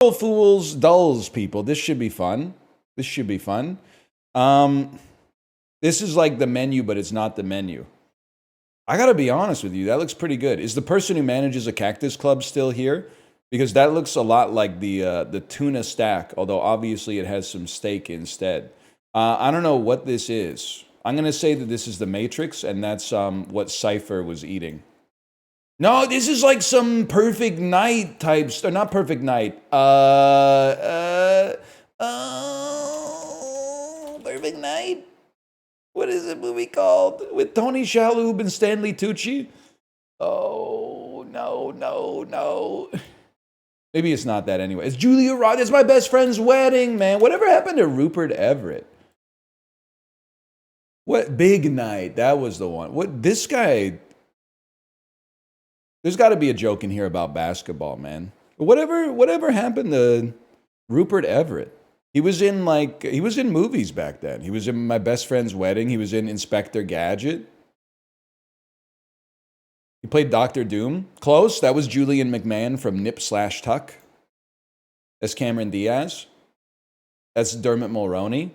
Fools, dulls, people. This should be fun. This should be fun. This is like the menu, but it's not the menu. I gotta be honest with you. That looks pretty good. Is the person who manages a cactus club still here? Because that looks a lot like the tuna stack, although obviously it has some steak instead. I don't know what this is. I'm gonna say that this is the Matrix, and that's what Cypher was eating. No, this is like some Perfect Night type stuff. Not Perfect Night. Perfect Night? What is the movie called? With Tony Shalhoub and Stanley Tucci? Oh, no. Maybe it's not that anyway. It's Julia Roberts. It's my best friend's wedding, man. Whatever happened to Rupert Everett? What? Big Night. That was the one. What? This guy... There's got to be a joke in here about basketball, man. Whatever happened to Rupert Everett? He was in movies back then. He was in My Best Friend's Wedding. He was in Inspector Gadget. He played Doctor Doom. Close. That was Julian McMahon from Nip/Tuck. That's Cameron Diaz. That's Dermot Mulroney.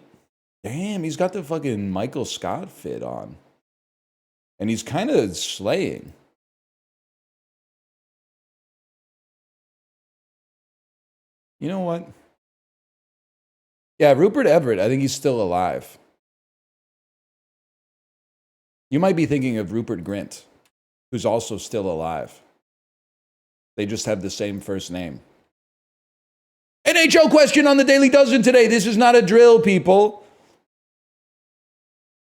Damn, he's got the fucking Michael Scott fit on. And he's kind of slaying. You know what? Yeah, Rupert Everett, I think he's still alive. You might be thinking of Rupert Grint, who's also still alive. They just have the same first name. NHL question on the Daily Dozen today. This is not a drill, people.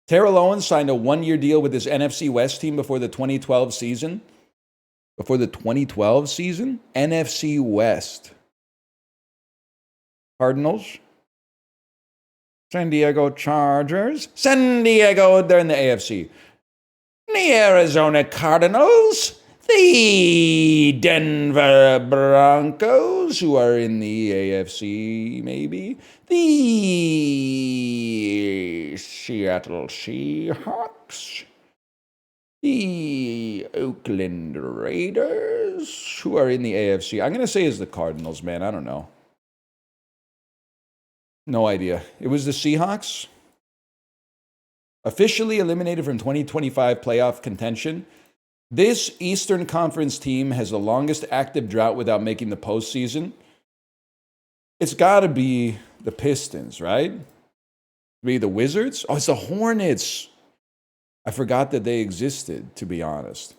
Terrell Owens signed a one-year deal with his NFC West team before the 2012 season. NFC West. Cardinals. San Diego Chargers. San Diego, they're in the AFC. The Arizona Cardinals. The Denver Broncos, who are in the AFC, maybe. The Seattle Seahawks. The Oakland Raiders, who are in the AFC. I'm going to say is the Cardinals, man. I don't know. No idea. It was the Seahawks. Officially eliminated from 2025 playoff contention. This Eastern Conference team has the longest active drought without making the postseason. It's got to be the Pistons, right? Maybe the Wizards? Oh, it's the Hornets. I forgot that they existed, to be honest.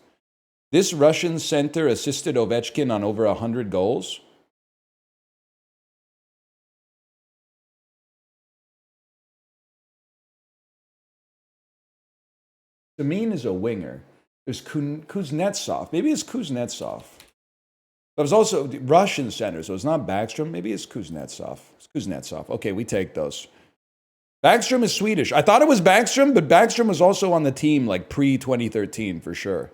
This Russian center assisted Ovechkin on over 100 goals. Samin is a winger. There's Kuznetsov. Maybe it's Kuznetsov. But it was also the Russian center, so it's not Backstrom. Maybe it's Kuznetsov. It's Kuznetsov. Okay, we take those. Backstrom is Swedish. I thought it was Backstrom, but Backstrom was also on the team like pre-2013 for sure.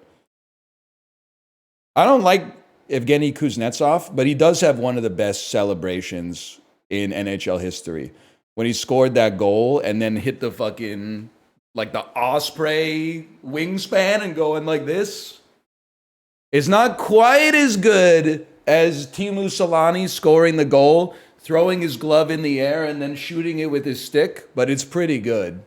I don't like Evgeny Kuznetsov, but he does have one of the best celebrations in NHL history. When he scored that goal and then hit the fucking... like the Osprey wingspan and going like this. It's not quite as good as Teemu Selanne scoring the goal, throwing his glove in the air and then shooting it with his stick, but it's pretty good.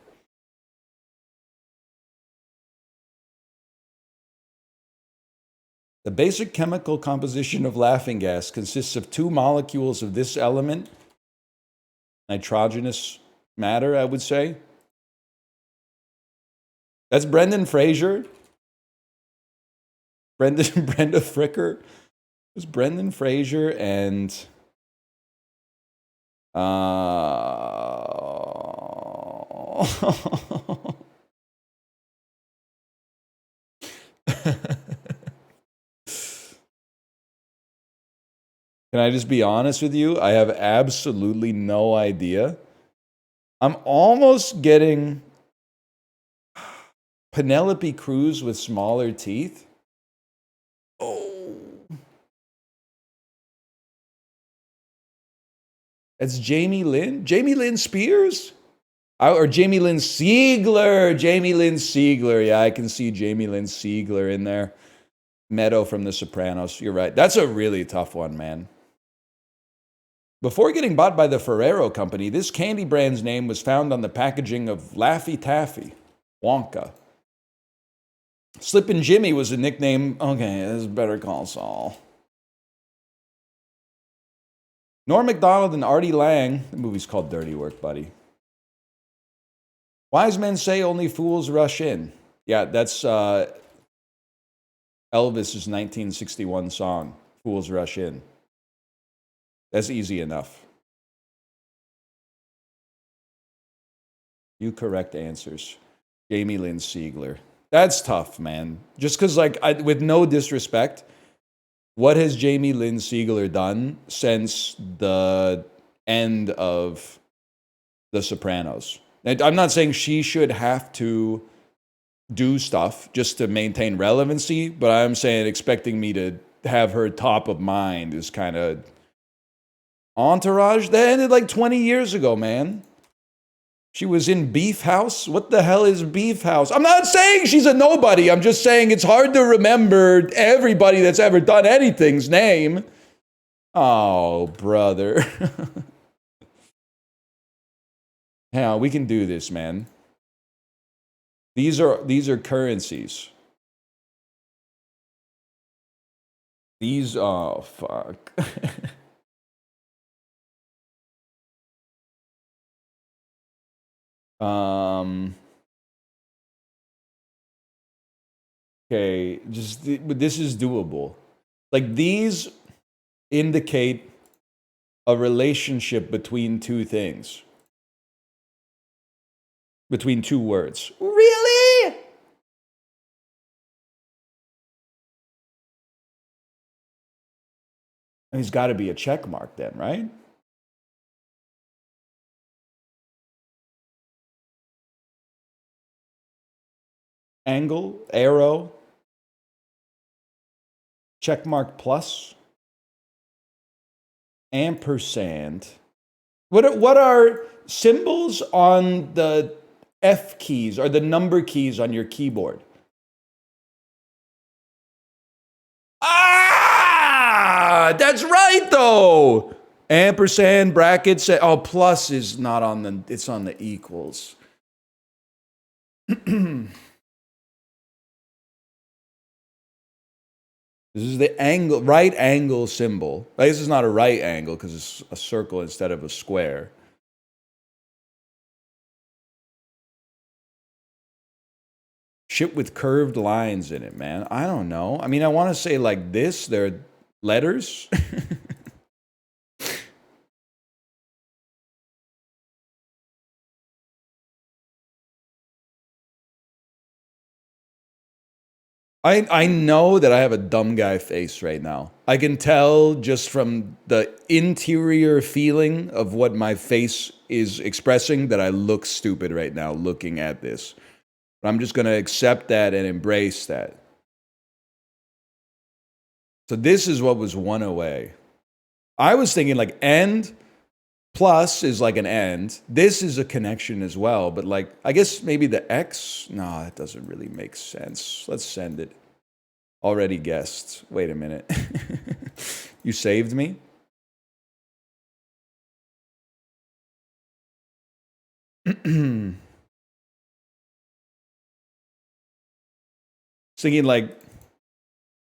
The basic chemical composition of laughing gas consists of two molecules of this element, nitrogenous matter, I would say. That's Brendan Fraser. Brenda Fricker. It was Brendan Fraser and Can I just be honest with you? I have absolutely no idea. I'm almost getting Penelope Cruz with smaller teeth. Oh. That's Jamie Lynn? Jamie Lynn Spears? Or Jamie Lynn Siegler. Jamie Lynn Siegler. Yeah, I can see Jamie Lynn Siegler in there. Meadow from The Sopranos. You're right. That's a really tough one, man. Before getting bought by the Ferrero Company, this candy brand's name was found on the packaging of Laffy Taffy, Wonka. Slippin' Jimmy was a nickname. Okay, this is Better Call Saul. Norm Macdonald and Artie Lang. The movie's called Dirty Work, buddy. Wise men say only fools rush in. Yeah, that's Elvis's 1961 song, Fools Rush In. That's easy enough. You correct answers. Jamie Lynn Siegler. That's tough, man. Just because, like, with no disrespect, what has Jamie Lynn Siegler done since the end of The Sopranos? And I'm not saying she should have to do stuff just to maintain relevancy, but I'm saying expecting me to have her top of mind is kind of Entourage. That ended like 20 years ago, man. She was in Beef House. What the hell is Beef House? I'm not saying she's a nobody. I'm just saying it's hard to remember everybody that's ever done anything's name. Oh, brother. Yeah, we can do this, man. These are currencies. These, oh, fuck. Okay, this is doable. Like, these indicate a relationship between two things. Between two words. Really? He's got to be a check mark then, right? Angle, arrow, check mark plus, ampersand. What are symbols on the F keys or the number keys on your keyboard? Ah, that's right though. Ampersand, brackets. Oh, plus is not on the, it's on the equals. This is the angle, right angle symbol. This is not a right angle because it's a circle instead of a square. Shit with curved lines in it, man. I don't know. I mean, I want to say like this. They're letters. I know that I have a dumb guy face right now. I can tell just from the interior feeling of what my face is expressing that I look stupid right now looking at this. But I'm just going to accept that and embrace that. So this is what was one away. I was thinking like end plus is like an end. This is a connection as well, but like, I guess maybe the X, no, that doesn't really make sense. Let's send it. Already guessed. Wait a minute. You saved me? Thinking like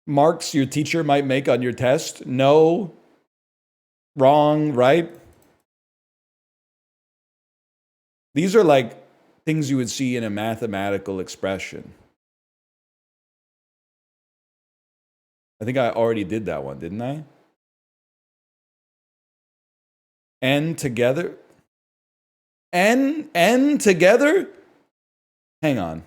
marks your teacher might make on your test. No, wrong, right? These are like things you would see in a mathematical expression. I think I already did that one, didn't I? N together? N together? Hang on.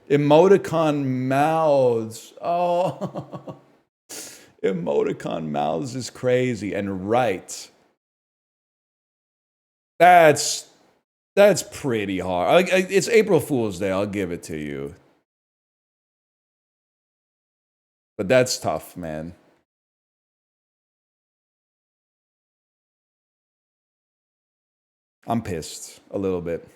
Emoticon mouths. Oh. Emoticon mouths is crazy. And right. That's pretty hard. It's April Fool's Day. I'll give it to you. But that's tough, man. I'm pissed a little bit.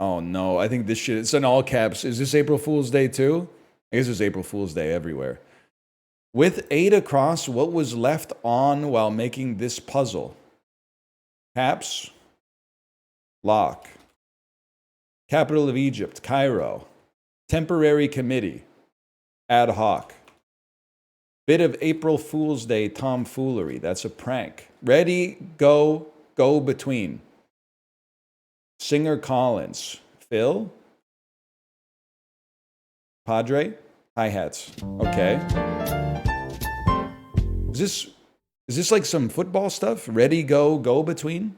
Oh no, I think this shit, it's in all caps. Is this April Fool's Day too? I guess it's April Fool's Day everywhere. With 8 across, what was left on while making this puzzle? Caps. Lock. Capital of Egypt, Cairo. Temporary committee. Ad hoc. Bit of April Fool's Day tomfoolery. That's a prank. Ready, go, go between. Singer Collins. Phil. Padre. Hi-hats. Okay. Is this like some football stuff? Ready, go, go between?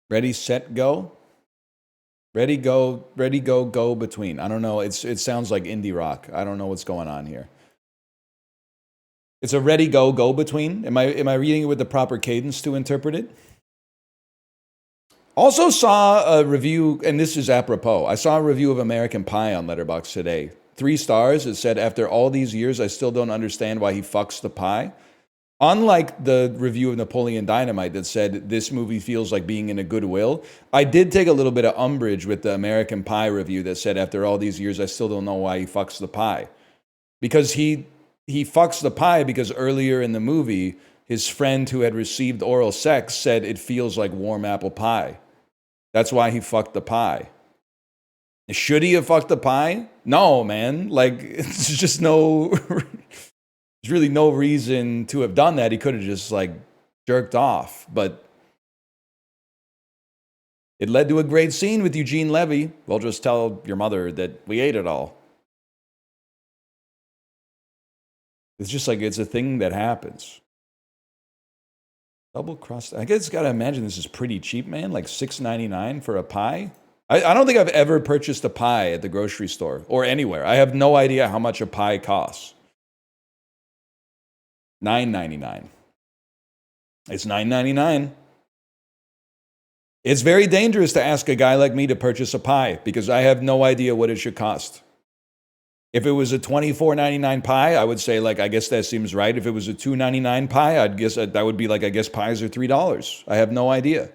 Ready, set, go? Ready, go, go between. I don't know. It sounds like indie rock. I don't know what's going on here. It's a ready, go, go between. Am I reading it with the proper cadence to interpret it? Also saw a review, and this is apropos. I saw a review of American Pie on Letterboxd today. 3 stars. It said, after all these years, I still don't understand why he fucks the pie. Unlike the review of Napoleon Dynamite that said this movie feels like being in a Goodwill, I did take a little bit of umbrage with the American Pie review that said after all these years, I still don't know why he fucks the pie. Because he fucks the pie because earlier in the movie, his friend who had received oral sex said it feels like warm apple pie. That's why he fucked the pie. Should he have fucked the pie? No, man. Like, it's just no... There's really no reason to have done that. He could have just, like, jerked off. But it led to a great scene with Eugene Levy. Well, just tell your mother that we ate it all. It's just like, it's a thing that happens. Double crust. I guess gotta imagine this is pretty cheap, man. Like $6.99 for a pie. I don't think I've ever purchased a pie at the grocery store or anywhere. I have no idea how much a pie costs. $9.99. It's $9.99. It's very dangerous to ask a guy like me to purchase a pie because I have no idea what it should cost. If it was a $24.99 pie, I would say, like, I guess that seems right. If it was a $2.99 pie, I'd guess that would be like, I guess pies are $3. I have no idea.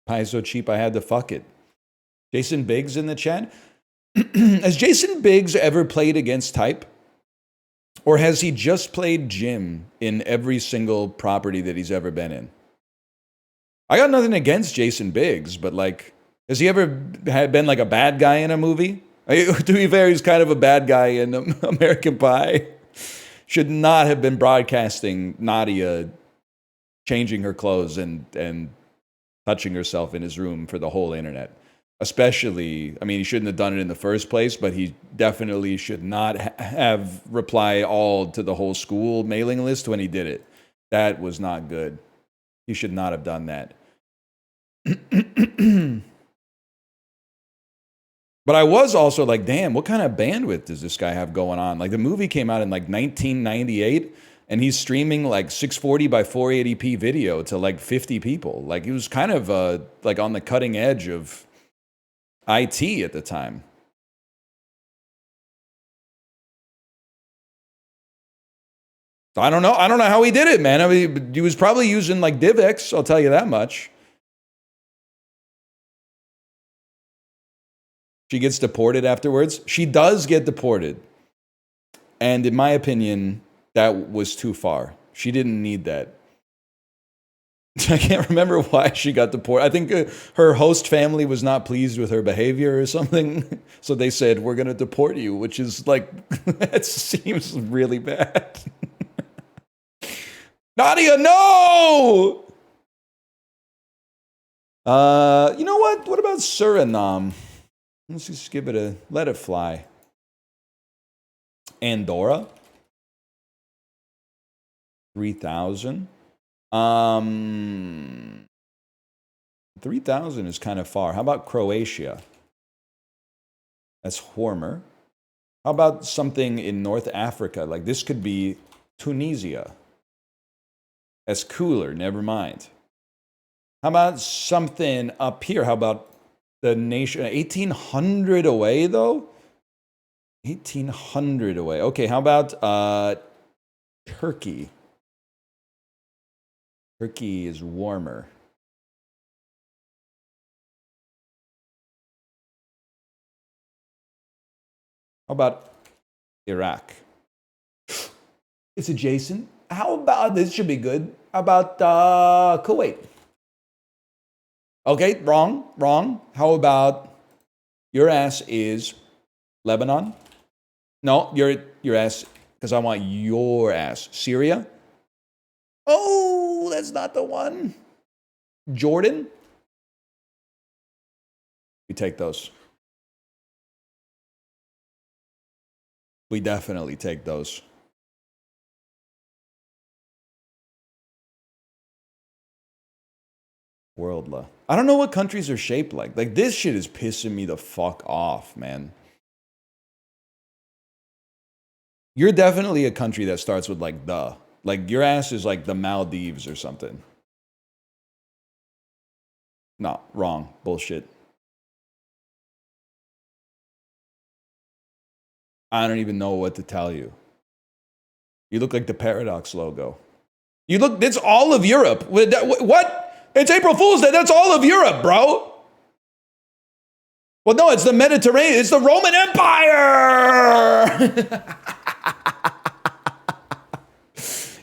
Pie is so cheap, I had to fuck it. Jason Biggs in the chat. Has Jason Biggs ever played against type? Or has he just played Jim in every single property that he's ever been in? I got nothing against Jason Biggs, but like, has he ever been like a bad guy in a movie? To be fair, he's kind of a bad guy in American Pie. Should not have been broadcasting Nadia changing her clothes and touching herself in his room for the whole internet. Especially, I mean, he shouldn't have done it in the first place, but he definitely should not have reply all to the whole school mailing list when he did it. That was not good. He should not have done that. But I was also like, damn, what kind of bandwidth does this guy have going on? Like, the movie came out in like 1998, and he's streaming like 640 by 480p video to like 50 people. Like, he was kind of like on the cutting edge of IT at the time. I don't know how he did it, man. I mean, he was probably using like DivX, I'll tell you that much. She gets deported afterwards. She does get deported. And in my opinion, that was too far. She didn't need that. I can't remember why she got deported. I think her host family was not pleased with her behavior or something. So they said, we're going to deport you, which is like, that seems really bad. Nadia, no! You know what? What about Suriname? Let's just give it a, let it fly. Andorra. 3,000. 3,000 is kind of far. How about Croatia? That's warmer. How about something in North Africa? Like this could be Tunisia. That's cooler, never mind. How about something up here? How about the nation? 1,800 away, though? 1,800 away. Okay, how about Turkey. Turkey is warmer. How about Iraq? It's adjacent. How about, this should be good. How about Kuwait? Okay, wrong. How about your ass is Lebanon? No, your ass, because I want your ass. Syria? Oh, that's not the one. Jordan? We take those. We definitely take those. Worldla. I don't know what countries are shaped like. Like, this shit is pissing me the fuck off, man. You're definitely a country that starts with, like, the. Like, your ass is, like, the Maldives or something. No, wrong. Bullshit. I don't even know what to tell you. You look like the Paradox logo. You look, it's all of Europe. What? It's April Fool's Day. That's all of Europe, bro. Well, no, it's the Mediterranean. It's the Roman Empire.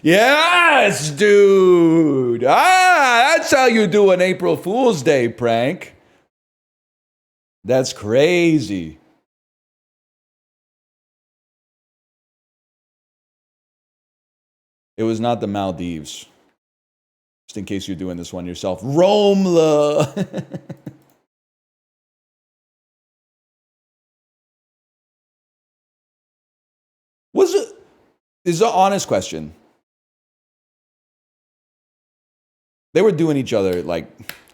Yes, dude. That's how you do an April Fool's Day prank. That's crazy. It was not the Maldives. Just in case you're doing this one yourself. Romla. Was it? This is an honest question. They were doing each other like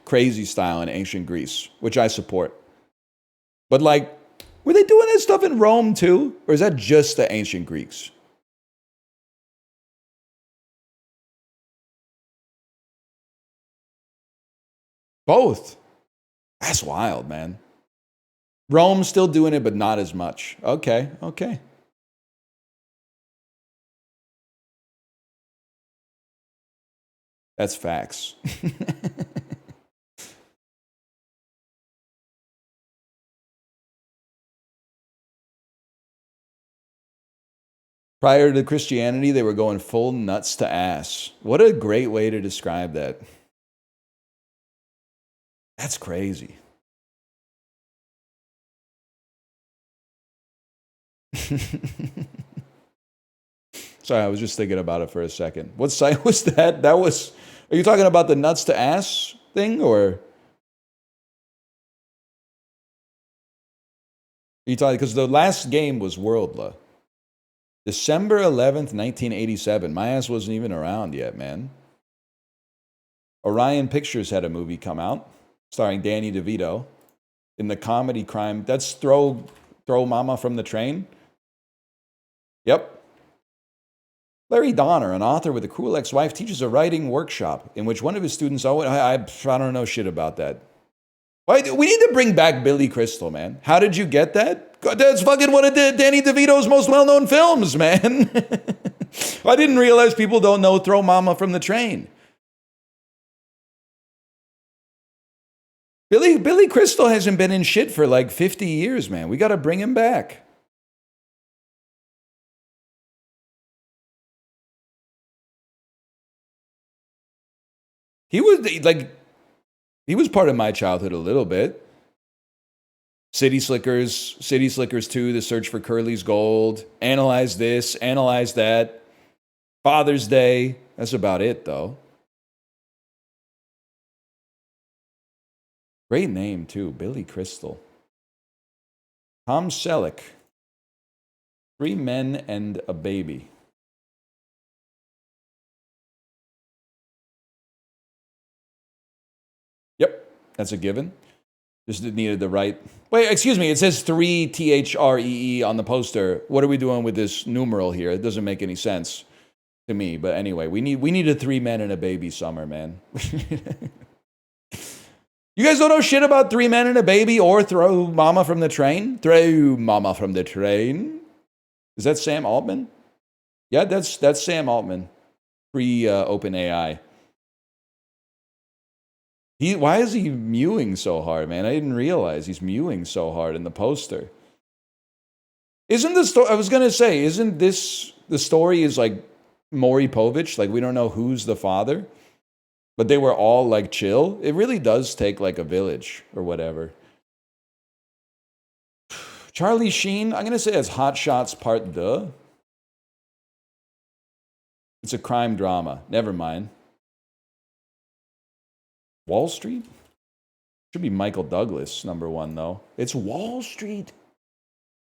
crazy style in ancient Greece, which I support. But like, were they doing that stuff in Rome too? Or is that just the ancient Greeks? Both. That's wild, man. Rome's still doing it, but not as much. Okay. That's facts. Prior to Christianity, they were going full nuts to ass. What a great way to describe that. That's crazy. Sorry, I was just thinking about it for a second. What site was that? Are you talking about the nuts to ass thing, or? Are you talking, because the last game was Worldla. December 11th, 1987. My ass wasn't even around yet, man. Orion Pictures had a movie come out starring Danny DeVito in the comedy crime. That's Throw Mama from the Train. Yep. Larry Donner, an author with a cruel ex-wife, teaches a writing workshop in which one of his students, I don't know shit about that. We need to bring back Billy Crystal, man. How did you get that? That's fucking one of Danny DeVito's most well-known films, man. I didn't realize people don't know Throw Mama from the Train. Billy Crystal hasn't been in shit for like 50 years, man. We got to bring him back. He was part of my childhood a little bit. City Slickers 2, The Search for Curly's Gold, Analyze This, Analyze That, Father's Day. That's about it, though. Great name, too, Billy Crystal. Tom Selleck, 3 Men and a Baby. Yep, that's a given. Just needed the right. Wait, excuse me. It says 3 THREE on the poster. What are we doing with this numeral here? It doesn't make any sense to me. But anyway, we need a 3 Men and a Baby summer, man. You guys don't know shit about 3 Men and a Baby or Throw Mama from the Train? Throw Mama from the Train. Is that Sam Altman? Yeah, that's Sam Altman, pre OpenAI. Why is he mewing so hard, man? I didn't realize he's mewing so hard in the poster. Isn't the story? I was gonna say, isn't this the story? Is like Maury Povich? Like we don't know who's the father, but they were all like chill. It really does take like a village or whatever. Charlie Sheen. I'm gonna say it's Hot Shots Part 2. It's a crime drama. Never mind. Wall Street? Should be Michael Douglas, #1, though. It's Wall Street.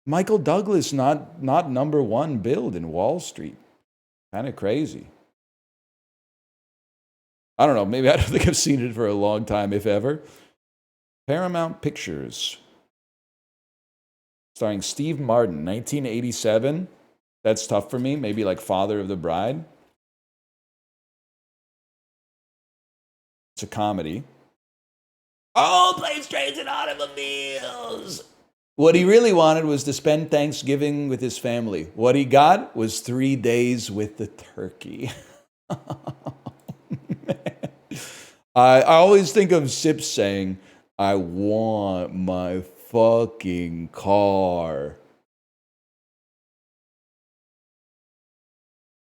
Michael Douglas, not #1 build in Wall Street. Kind of crazy. I don't know. Maybe I don't think I've seen it for a long time, if ever. Paramount Pictures. Starring Steve Martin, 1987. That's tough for me. Maybe like Father of the Bride. It's a comedy. Oh, planes, trains, and automobiles. What he really wanted was to spend Thanksgiving with his family. What he got was 3 days with the turkey. I always think of Sips saying, I want my fucking car.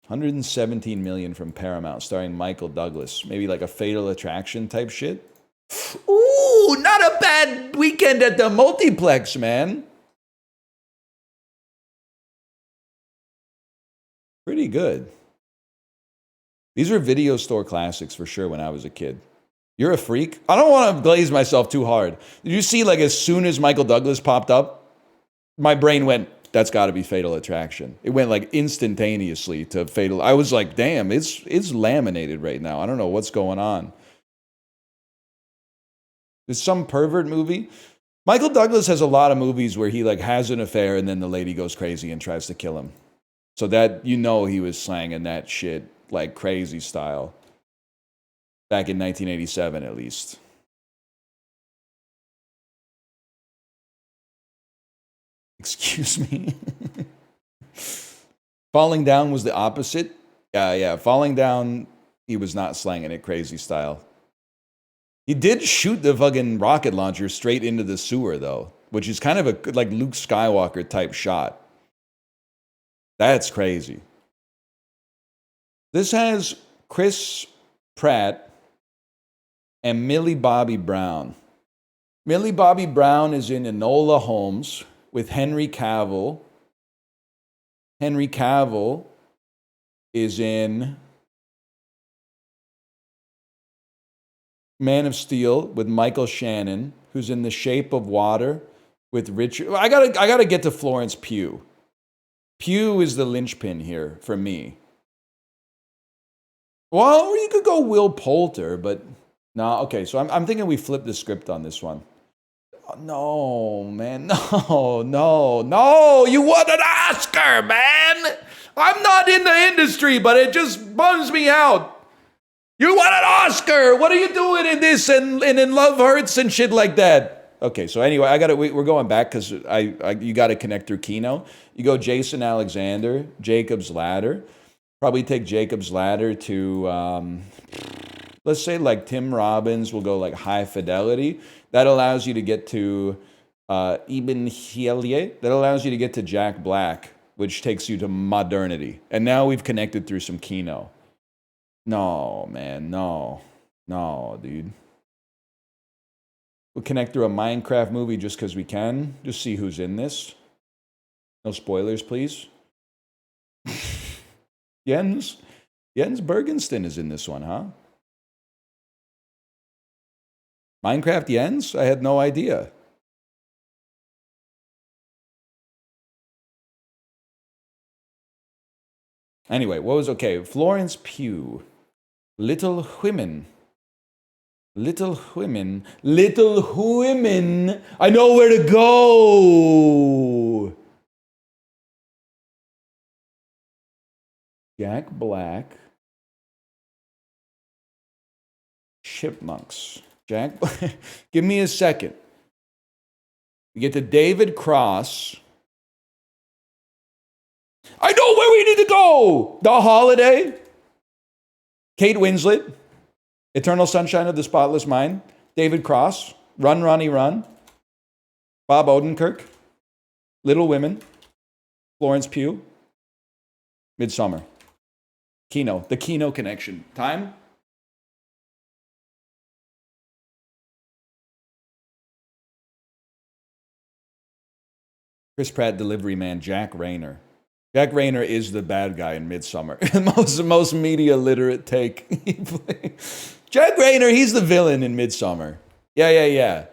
117 million from Paramount, starring Michael Douglas. Maybe like a Fatal Attraction type shit. Ooh, not a bad weekend at the multiplex, man. Pretty good. These were video store classics for sure when I was a kid. You're a freak? I don't want to glaze myself too hard. Did you see, like, as soon as Michael Douglas popped up, my brain went, that's got to be Fatal Attraction. It went, like, instantaneously to Fatal. I was like, damn, it's laminated right now. I don't know what's going on. It's some pervert movie. Michael Douglas has a lot of movies where he, like, has an affair and then the lady goes crazy and tries to kill him. So that, you know, he was slanging that shit like crazy style. Back in 1987, at least. Excuse me. Falling Down was the opposite. Yeah. Falling Down, he was not slanging it crazy style. He did shoot the fucking rocket launcher straight into the sewer, though, which is kind of a like Luke Skywalker type shot. That's crazy. This has Chris Pratt and Millie Bobby Brown. Millie Bobby Brown is in Enola Holmes with Henry Cavill. Henry Cavill is in Man of Steel with Michael Shannon, who's in The Shape of Water with Richard. I gotta get to Florence Pugh. Pugh is the linchpin here for me. Well, or you could go Will Poulter, but no. Okay, so I'm thinking we flip the script on this one. No, man, no. You won an Oscar, man. I'm not in the industry, but it just bums me out. You won an Oscar. What are you doing in this and in Love Hurts and shit like that? Okay, so anyway, we're going back because you got to connect through Kino. You go Jason Alexander, Jacob's Ladder. Probably take Jacob's Ladder to, let's say like Tim Robbins. We'll go like High Fidelity. That allows you to get to Ibn Hielye. That allows you to get to Jack Black, which takes you to modernity. And now we've connected through some Kino. No, man, no, dude. We'll connect through a Minecraft movie just because we can. Just see who's in this. No spoilers, please. Jens Bergensten is in this one, huh? Minecraft Jens? I had no idea. Anyway, what was okay? Florence Pugh. Little Women. Little Women. I know where to go. Jack Black. Chipmunks. Jack Black. Give me a second. We get to David Cross. I know where we need to go. The Holiday. Kate Winslet. Eternal Sunshine of the Spotless Mind. David Cross. Run, Ronnie, Run. Bob Odenkirk. Little Women. Florence Pugh. Midsommar. Kino. The Kino connection. Time? Chris Pratt delivery man, Jack Rayner. Jack Rayner is the bad guy in Midsommar. most media literate take. Jack Rayner, he's the villain in Midsommar. Yeah.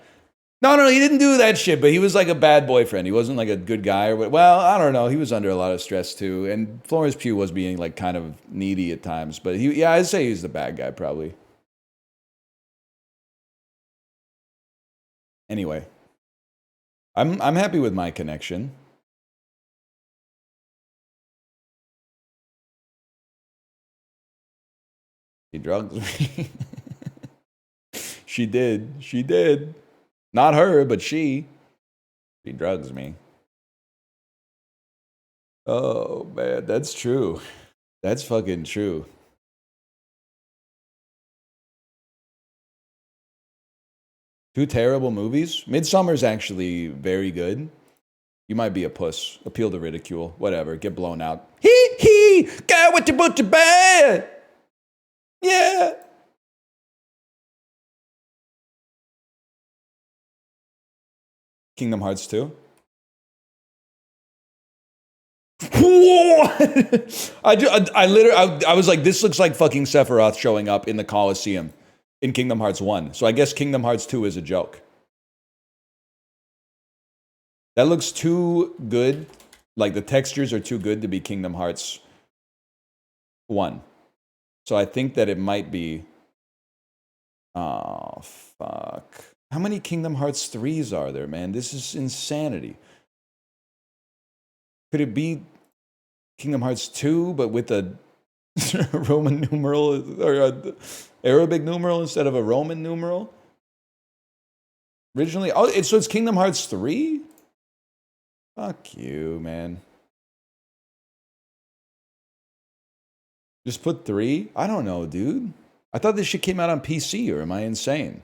No, he didn't do that shit, but he was like a bad boyfriend. He wasn't like a good guy. Well, I don't know. He was under a lot of stress too. And Florence Pugh was being like kind of needy at times. But I'd say he's the bad guy probably. Anyway, I'm happy with my connection. She drugs me. She did. Not her, but she. She drugs me. Oh, man, that's true. That's fucking true. Two terrible movies? Midsommar's actually very good. You might be a puss. Appeal to ridicule. Whatever. Get blown out. Hee! Guy with the butcher bad! Yeah! Kingdom Hearts 2? I was like, this looks like fucking Sephiroth showing up in the Colosseum in Kingdom Hearts 1. So I guess Kingdom Hearts 2 is a joke. That looks too good. Like the textures are too good to be Kingdom Hearts 1. So I think that it might be. Oh, fuck. How many Kingdom Hearts 3s are there, man? This is insanity. Could it be Kingdom Hearts 2, but with a Roman numeral or an Arabic numeral instead of a Roman numeral? Originally, so it's Kingdom Hearts 3? Fuck you, man. Just put 3? I don't know, dude. I thought this shit came out on PC, or am I insane?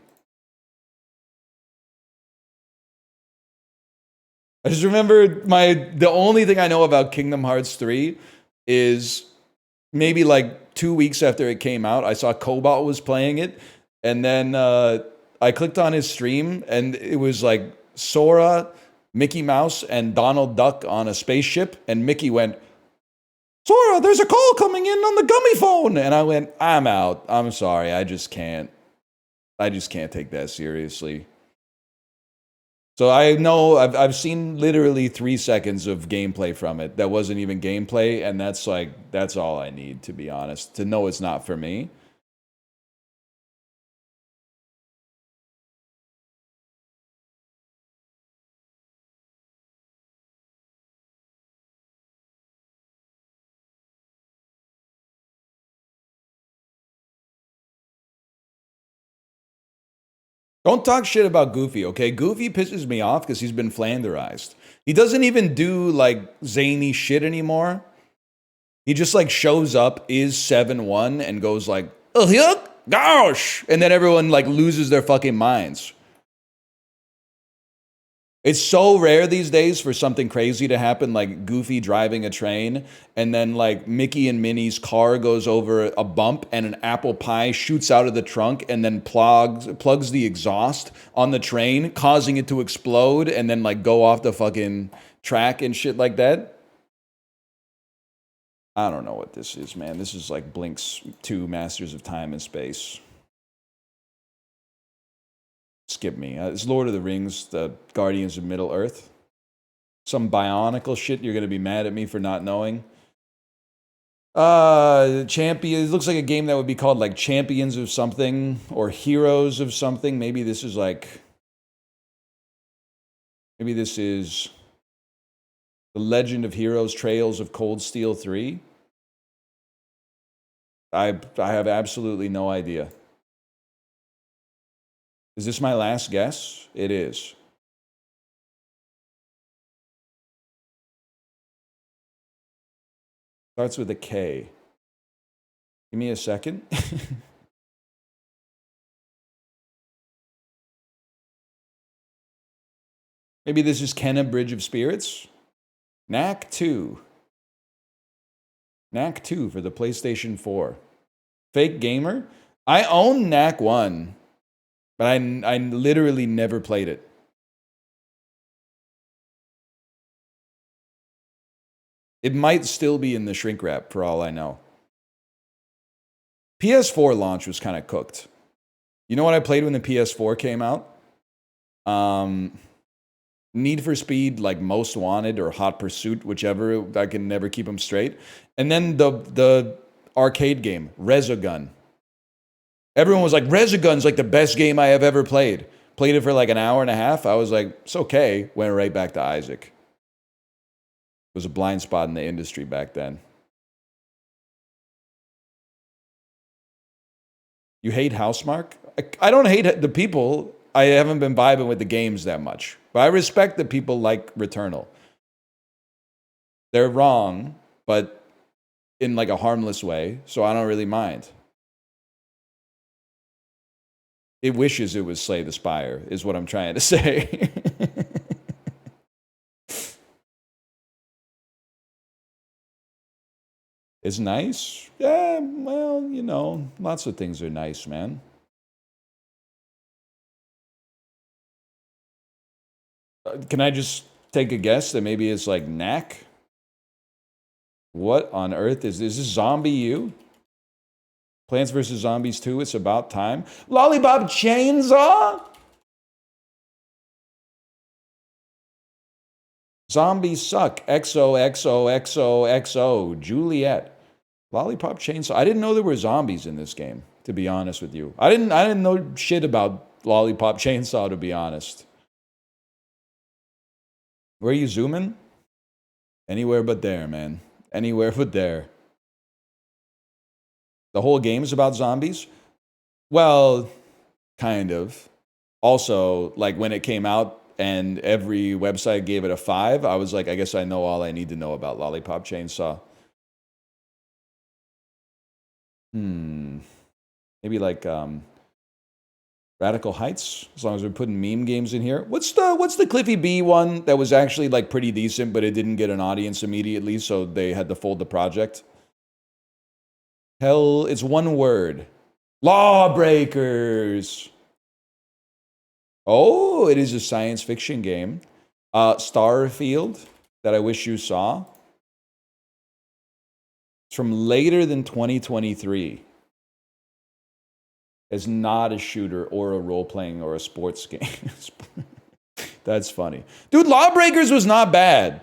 I just remember the only thing I know about Kingdom Hearts 3 is maybe like 2 weeks after it came out, I saw Cobalt was playing it, and then I clicked on his stream, and it was like Sora, Mickey Mouse, and Donald Duck on a spaceship, and Mickey went, Sora, there's a call coming in on the gummy phone, and I went, I'm out. I'm sorry, I just can't take that seriously. So I know I've seen literally 3 seconds of gameplay from it that wasn't even gameplay, and that's all I need, to be honest, to know it's not for me. Don't talk shit about Goofy, okay? Goofy pisses me off because he's been Flanderized. He doesn't even do like zany shit anymore. He just like shows up, is 7-1, and goes like, oh, yeah, gosh, and then everyone like loses their fucking minds. It's so rare these days for something crazy to happen, like Goofy driving a train, and then like Mickey and Minnie's car goes over a bump, and an apple pie shoots out of the trunk, and then plugs the exhaust on the train, causing it to explode, and then like go off the fucking track and shit like that. I don't know what this is, man. This is like Blink's 2 Masters of Time and Space. Skip me. It's Lord of the Rings, the Guardians of Middle Earth. Some Bionicle shit you're going to be mad at me for not knowing. Champions. It looks like a game that would be called like Champions of something or Heroes of something. Maybe this is like. Maybe this is The Legend of Heroes Trails of Cold Steel 3. I have absolutely no idea. Is this my last guess? It is. Starts with a K. Give me a second. Maybe this is Kenna Bridge of Spirits. Knack 2. Knack 2 for the PlayStation 4. Fake gamer? I own Knack 1, but I literally never played it. It might still be in the shrink wrap for all I know. PS4 launch was kind of cooked. You know what I played when the PS4 came out? Need for Speed, like Most Wanted or Hot Pursuit, whichever. I can never keep them straight. And then the arcade game, Resogun. Everyone was like, Resogun's like the best game I have ever played. Played it for like an hour and a half. I was like, it's okay. Went right back to Isaac. It was a blind spot in the industry back then. You hate Housemark? I don't hate the people. I haven't been vibing with the games that much. But I respect that people like Returnal. They're wrong, but in like a harmless way, so I don't really mind. It wishes it was Slay the Spire, is what I'm trying to say. It's nice? Yeah, well, you know, lots of things are nice, man. Can I just take a guess that maybe it's like Knack? What on earth is this? Is this Zombie U? Plants vs. Zombies 2, It's About Time. Lollipop Chainsaw? Zombies suck. XOXOXOXO. Juliet. Lollipop Chainsaw. I didn't know there were zombies in this game, to be honest with you. I didn't know shit about Lollipop Chainsaw, to be honest. Where are you zooming? Anywhere but there, man. Anywhere but there. The whole game is about zombies? Well, kind of. Also, like when it came out and every website gave it a 5, I was like, I guess I know all I need to know about Lollipop Chainsaw. Maybe like Radical Heights, as long as we're putting meme games in here. What's the Cliffy B one that was actually like pretty decent, but it didn't get an audience immediately, so they had to fold the project? Hell, it's one word. Lawbreakers. Oh, it is a science fiction game. Starfield, that I wish you saw. It's from later than 2023. It's not a shooter or a role-playing or a sports game. That's funny. Dude, Lawbreakers was not bad.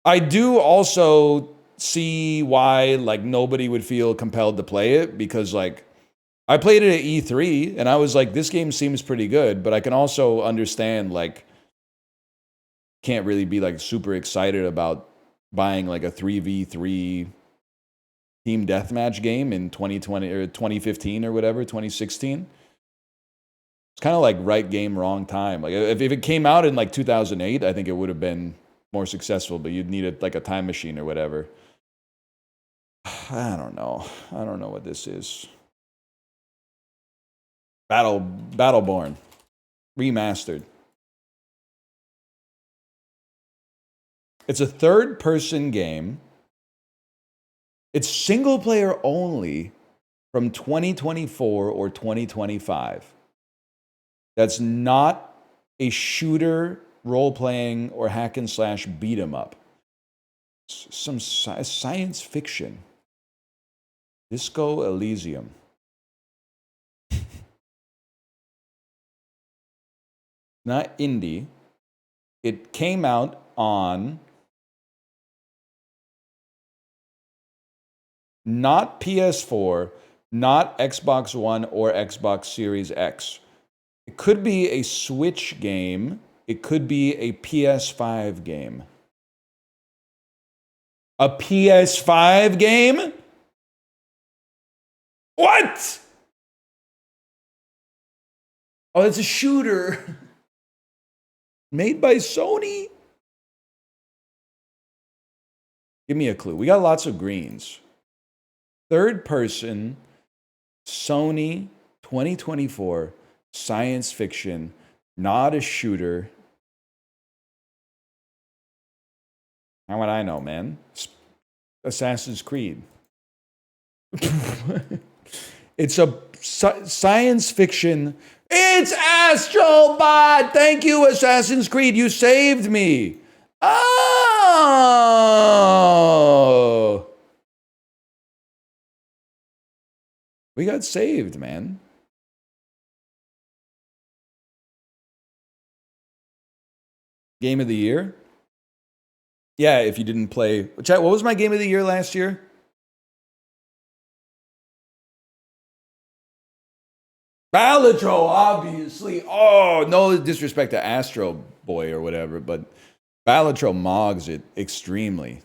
I do also see why like nobody would feel compelled to play it, because like I played it at E3 and I was like, this game seems pretty good, but I can also understand like can't really be like super excited about buying like a 3v3 team deathmatch game in 2020 or 2015 or whatever, 2016. It's kind of like right game, wrong time. Like if it came out in like 2008, I think it would have been more successful, but you'd need like a time machine or whatever. I don't know. I don't know what this is. Battleborn. Remastered. It's a third-person game. It's single player only from 2024 or 2025. That's not a shooter, role-playing, or hack and slash beat 'em up. Some science fiction. Disco Elysium. Not indie. It came out on not PS4, not Xbox One or Xbox Series X. It could be a Switch game. It could be a PS5 game. A PS5 game? What? Oh, it's a shooter. Made by Sony? Give me a clue. We got lots of greens. Third person, Sony, 2024, science fiction, not a shooter. How would I know, man? Assassin's Creed. It's a science fiction. It's Astrobot! Thank you, Assassin's Creed. You saved me. Oh! We got saved, man. Game of the year? Yeah, if you didn't play. Chat, what was my game of the year last year? Balatro, obviously. Oh, no disrespect to Astro Boy or whatever, but Balatro mogs it extremely.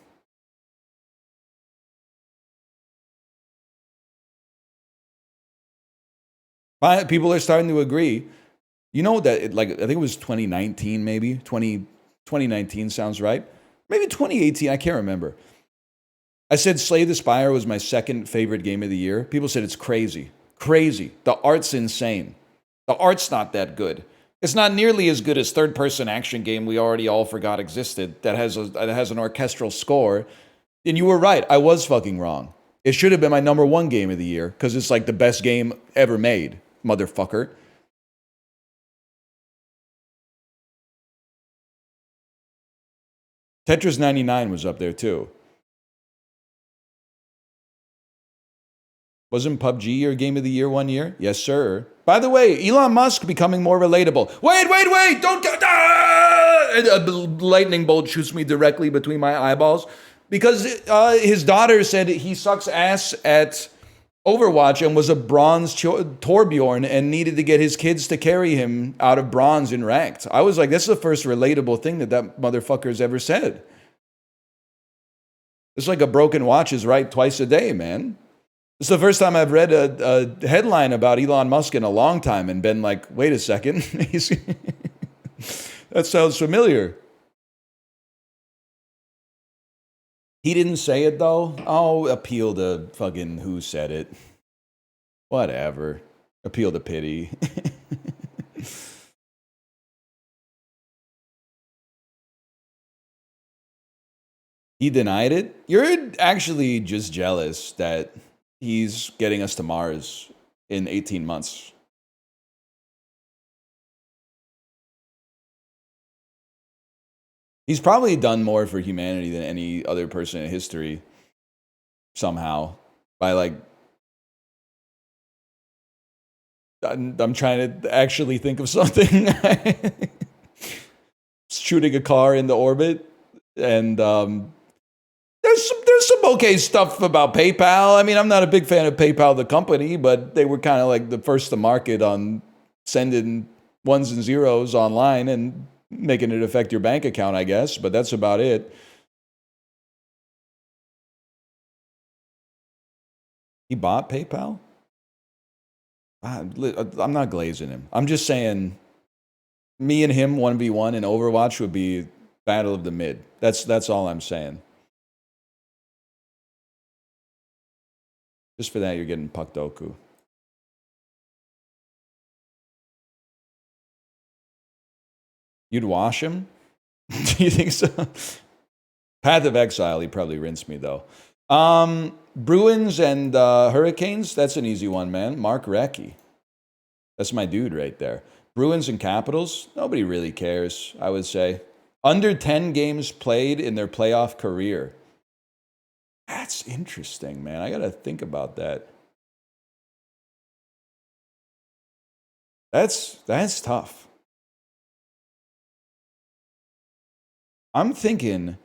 People are starting to agree. You know that, I think it was 2019, maybe. 2019 sounds right. Maybe 2018, I can't remember. I said Slay the Spire was my second favorite game of the year. People said it's crazy. Crazy. The art's insane. The art's not that good. It's not nearly as good as third-person action game we already all forgot existed that has an orchestral score. And you were right. I was fucking wrong. It should have been my number one game of the year because it's like the best game ever made, motherfucker. Tetris 99 was up there too. Wasn't PUBG your game of the year one year? Yes, sir. By the way, Elon Musk becoming more relatable. Wait! Don't go! A lightning bolt shoots me directly between my eyeballs because his daughter said he sucks ass at Overwatch and was a bronze Torbjorn and needed to get his kids to carry him out of bronze in ranked. I was like, this is the first relatable thing that motherfucker's ever said. It's like a broken watch is right twice a day, man. It's the first time I've read a headline about Elon Musk in a long time and been like, wait a second. That sounds familiar. He didn't say it, though. I'll appeal to fucking who said it. Whatever. Appeal to pity. He denied it? You're actually just jealous that he's getting us to Mars in 18 months. He's probably done more for humanity than any other person in history. Somehow. By like... I'm trying to actually think of something. Shooting a car into orbit. And there's some okay stuff about PayPal. I mean, I'm not a big fan of PayPal, the company, but they were kind of like the first to market on sending ones and zeros online and making it affect your bank account, I guess. But that's about it. He bought PayPal? I'm not glazing him. I'm just saying me and him 1v1 in Overwatch would be battle of the mid. That's all I'm saying. Just for that, you're getting Puck Doku. You'd wash him? Do you think so? Path of Exile, he probably rinsed me, though. Bruins and Hurricanes, that's an easy one, man. Mark Recchi. That's my dude right there. Bruins and Capitals, nobody really cares, I would say. Under 10 games played in their playoff career. That's interesting, man. I got to think about that. That's tough. I'm thinking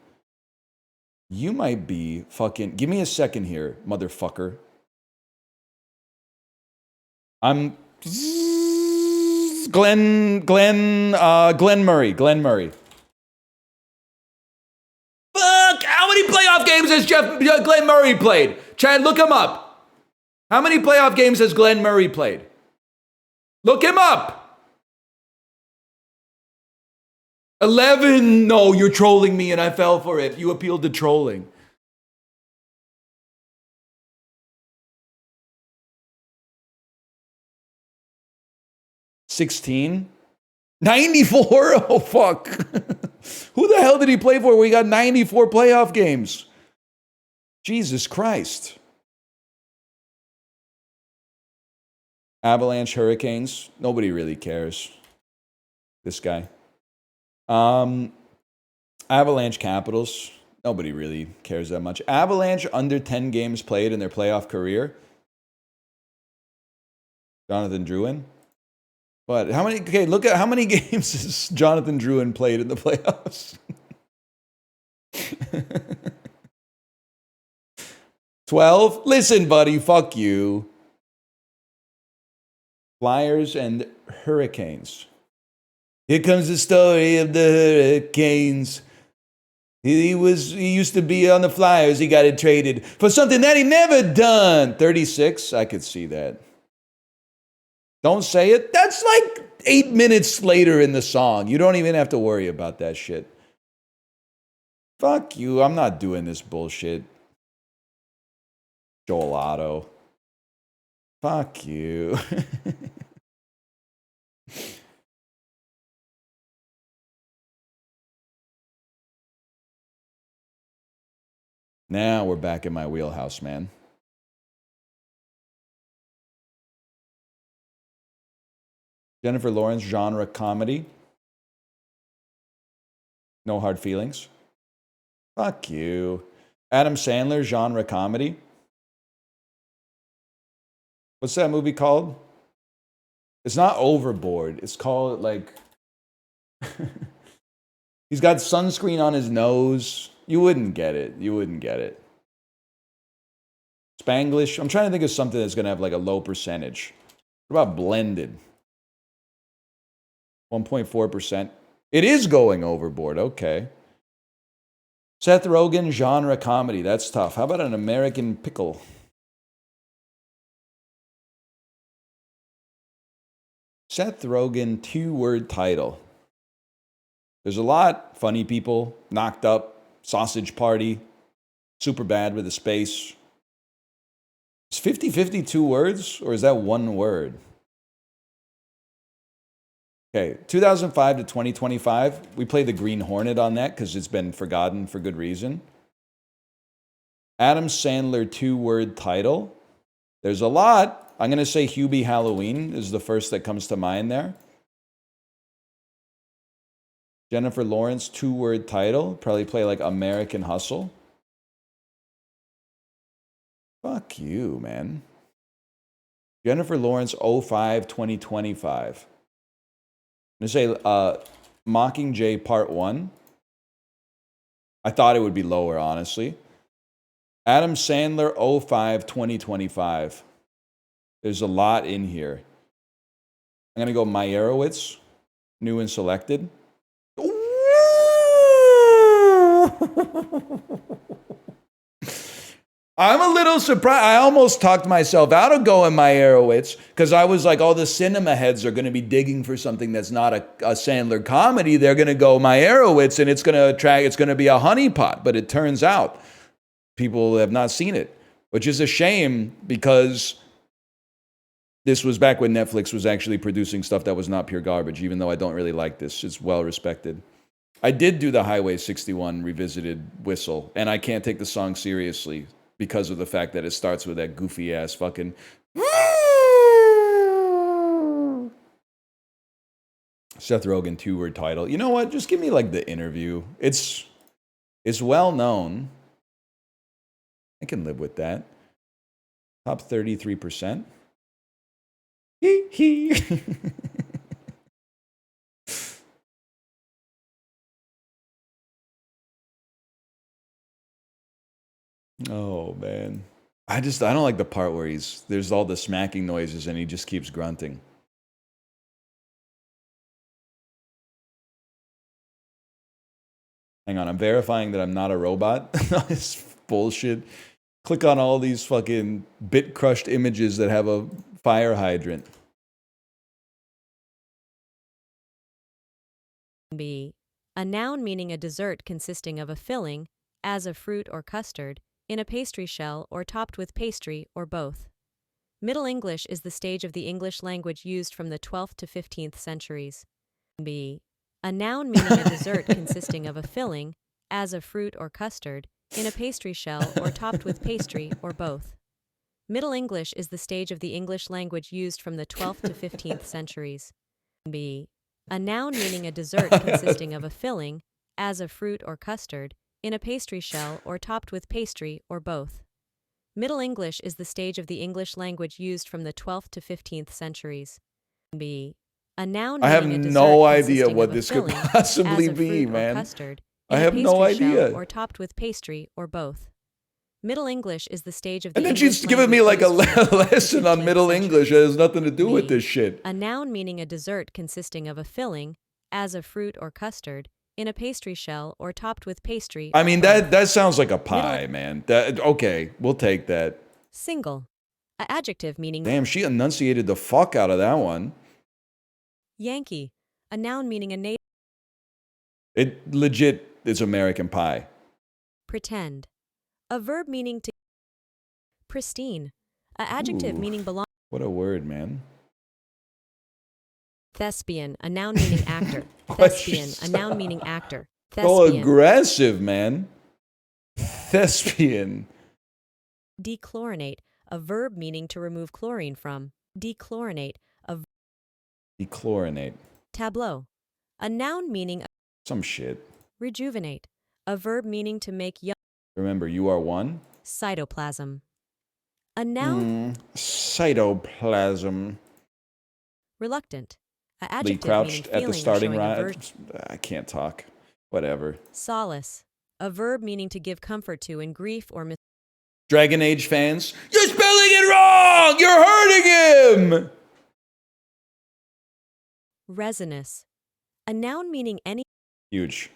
you might be fucking... Give me a second here, motherfucker. I'm... Glenn Murray. Fuck! How many playoff games has Glenn Murray played? Chad, look him up. How many playoff games has Glenn Murray played? Look him up. 11. No, you're trolling me and I fell for it. You appealed to trolling. 16? 94? Oh, fuck. Who the hell did he play for? We got 94 playoff games. Jesus Christ. Avalanche Hurricanes. Nobody really cares. This guy. Avalanche Capitals. Nobody really cares that much. Avalanche under 10 games played in their playoff career. Jonathan Drouin. But how many? Okay, look at how many games has Jonathan Drouin played in the playoffs. 12? Listen, buddy, fuck you. Flyers and Hurricanes. Here comes the story of the Hurricanes. He used to be on the Flyers. He got it traded for something that he never done. 36? I could see that. Don't say it. That's like 8 minutes later in the song. You don't even have to worry about that shit. Fuck you. I'm not doing this bullshit. Joel Otto. Fuck you. Now we're back in my wheelhouse, man. Jennifer Lawrence, genre comedy. No hard feelings. Fuck you. Adam Sandler, genre comedy. What's that movie called? It's not Overboard. It's called like... He's got sunscreen on his nose. You wouldn't get it. You wouldn't get it. Spanglish. I'm trying to think of something that's going to have like a low percentage. What about Blended? 1.4%. It is going overboard. Okay. Seth Rogen, genre comedy. That's tough. How about an American Pickle? Seth Rogen, 2-word title. There's a lot. Funny People, Knocked Up, Sausage Party, Super Bad with a space. Is 50-50 2 words, or is that 1 word? Okay, 2005 to 2025. We played the Green Hornet on that because it's been forgotten for good reason. Adam Sandler 2-word title. There's a lot. I'm going to say Hubie Halloween is the first that comes to mind there. Jennifer Lawrence 2-word title. Probably play like American Hustle. Fuck you, man. Jennifer Lawrence 05 2025. I'm going to say Mockingjay Part 1. I thought it would be lower, honestly. Adam Sandler 05 2025. There's a lot in here. I'm going to go Meyerowitz, new and selected. I'm a little surprised. I almost talked myself out of going Meyerowitz because I was like, oh, the cinema heads are going to be digging for something that's not a Sandler comedy. They're going to go Meyerowitz and it's going to attract, it's going to be a honeypot. But it turns out people have not seen it, which is a shame because this was back when Netflix was actually producing stuff that was not pure garbage, even though I don't really like this. It's well respected. I did do the Highway 61 revisited whistle, and I can't take the song seriously because of the fact that it starts with that goofy ass fucking. Seth Rogen 2-word title. You know what? Just give me like the interview. It's well known. I can live with that. Top 33%. Hee hee. Oh man. I don't like the part where there's all the smacking noises and he just keeps grunting. Hang on, I'm verifying that I'm not a robot. This bullshit. Click on all these fucking bit crushed images that have a fire hydrant. B. A noun meaning a dessert consisting of a filling, as of fruit or custard, in a pastry shell or topped with pastry or both. Middle English is the stage of the English language used from the 12th to 15th centuries. B. A noun meaning a dessert consisting of a filling, as of fruit or custard, in a pastry shell or topped with pastry or both. Middle English is the stage of the English language used from the 12th to 15th centuries. B. A noun meaning a dessert consisting of a filling, as of fruit or custard, in a pastry shell or topped with pastry or both. Middle English is the stage of the English language used from the 12th to 15th centuries. B. A noun I have meaning a dessert no idea consisting what of a this could filling, possibly as of be, fruit or man. custard, I in a have no pastry shell idea. or topped with pastry or both. Middle English is the stage of the And then English she's giving me language like a used from the 12th to lesson on 15th Middle English. It centuries. has nothing to do with B. this shit. A noun meaning a dessert consisting of a filling, as of fruit or custard, in a pastry shell or topped with pastry I or mean, both. that sounds like a pie, man. Okay, we'll take that. Single. A adjective meaning Damn, she enunciated the fuck out of that one. Yankee. A noun meaning a native. It legit is American Pie. Pretend. A verb meaning to. Pristine. A adjective Ooh. meaning belong. What a word, man. Thespian. A noun meaning actor. Why Thespian. she's A noun meaning actor. so Thespian. aggressive, man. Thespian. Dechlorinate. A verb meaning to remove chlorine from. Dechlorinate. A Dechlorinate. tableau. A noun meaning Some shit. rejuvenate. A verb meaning to make young. Remember, you are one. Cytoplasm. A noun Cytoplasm. reluctant. A Lee adjective crouched meaning at feeling the starting or showing line. aversion. I can't talk. Whatever. Solace. A verb meaning to give comfort to in grief or Dragon Age fans, you're spelling it wrong! You're hurting him! resinous. A noun meaning any. Huge.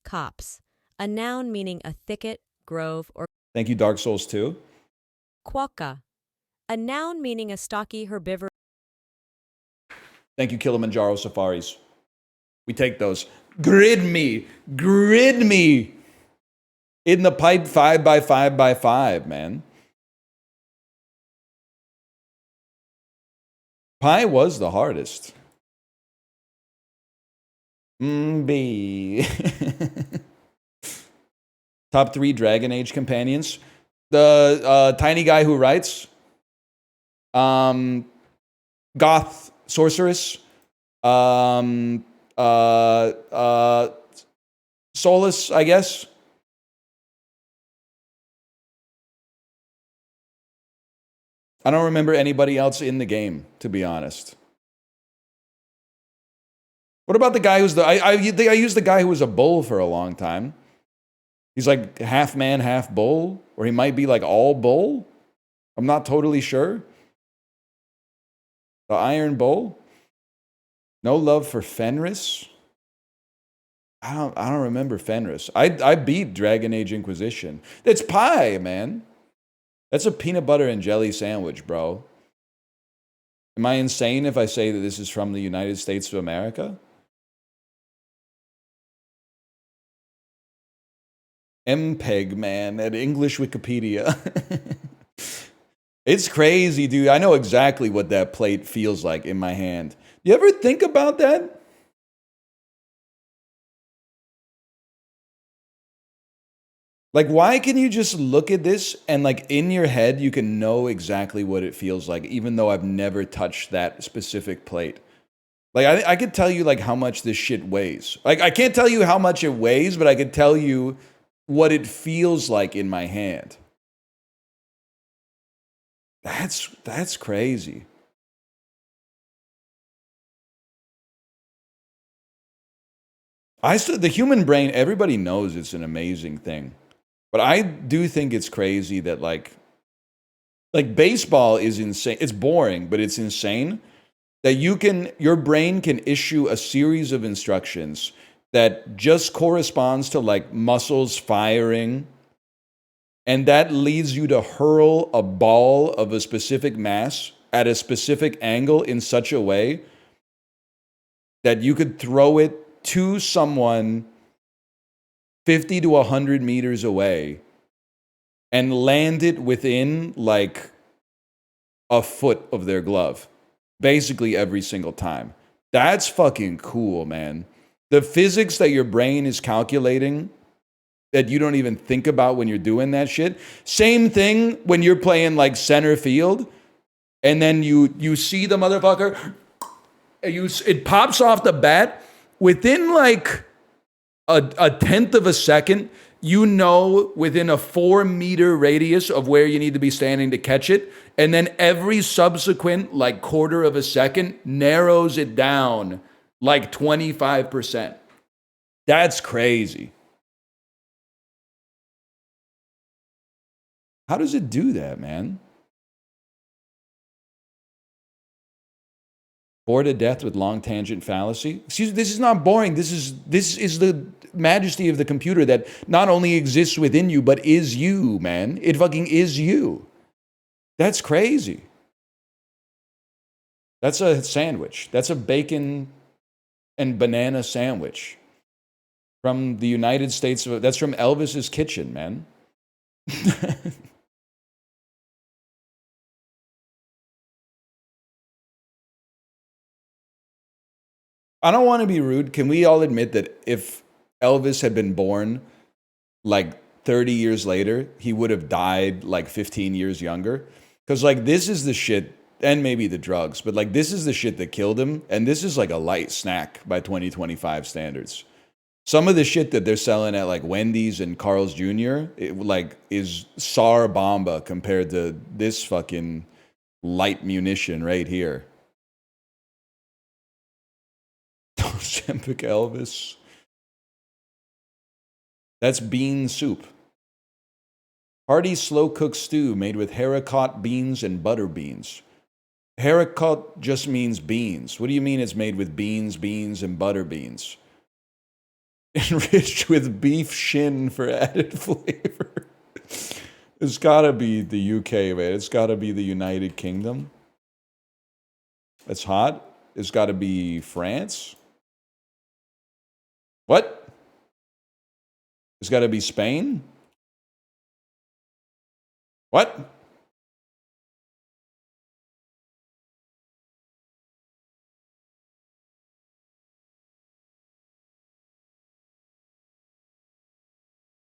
Copse. A noun meaning a thicket, grove, or Thank you, Dark Souls 2. quokka. A noun meaning a stocky herbivorous. Thank you, Kilimanjaro Safaris. We take those. Grid me. Grid me. In the pipe 5x5x5, man. Pi was the hardest. B. Top 3 Dragon Age companions. The tiny guy who writes. Goth sorceress. Solus, I guess. I don't remember anybody else in the game, to be honest. What about the guy who's I used the guy who was a bull for a long time. He's like half man, half bull, or he might be like all bull. I'm not totally sure. The Iron Bull. No love for Fenris. I don't remember Fenris. I beat Dragon Age Inquisition. It's pie, man. That's a peanut butter and jelly sandwich, bro. Am I insane if I say that this is from the United States of America? MPEG, man, at English Wikipedia. It's crazy, dude. I know exactly what that plate feels like in my hand. You ever think about that? Like, why can you just look at this and, like, in your head, you can know exactly what it feels like, even though I've never touched that specific plate? Like, I could tell you, like, how much this shit weighs. Like, I can't tell you how much it weighs, but I could tell you what it feels like in my hand. That's crazy. The human brain, everybody knows it's an amazing thing. But I do think it's crazy that like baseball is insane. It's boring, but it's insane that your brain can issue a series of instructions that just corresponds to like muscles firing, and that leads you to hurl a ball of a specific mass at a specific angle in such a way that you could throw it to someone 50 to 100 meters away and land it within like a foot of their glove, basically every single time. That's fucking cool, man. The physics that your brain is calculating that you don't even think about when you're doing that shit. Same thing when you're playing like center field and then you see the motherfucker, it pops off the bat within like a tenth of a second. You know, within a 4-meter radius of where you need to be standing to catch it. And then every subsequent like quarter of a second narrows it down like 25%. That's crazy. How does it do that, man? Bored to death with long tangent fallacy. Excuse me, this is not boring. This is the majesty of the computer that not only exists within you, but is you, man. It fucking is you. That's crazy. That's a sandwich. That's a bacon and banana sandwich from the United States. That's from Elvis's kitchen, man. I don't want to be rude. Can we all admit that if Elvis had been born like 30 years later, he would have died like 15 years younger? Because like this is the shit, and maybe the drugs, but like this is the shit that killed him. And this is like a light snack by 2025 standards. Some of the shit that they're selling at like Wendy's and Carl's Jr. Like is SAR bomba compared to this fucking light munition right here. Ozempic Elvis. That's bean soup. Hearty slow-cooked stew made with haricot beans and butter beans. Haricot just means beans. What do you mean it's made with beans, and butter beans? Enriched with beef shin for added flavor. It's gotta be the UK, man. It's gotta be the United Kingdom. It's hot. It's gotta be France. What? It's gotta be Spain? What?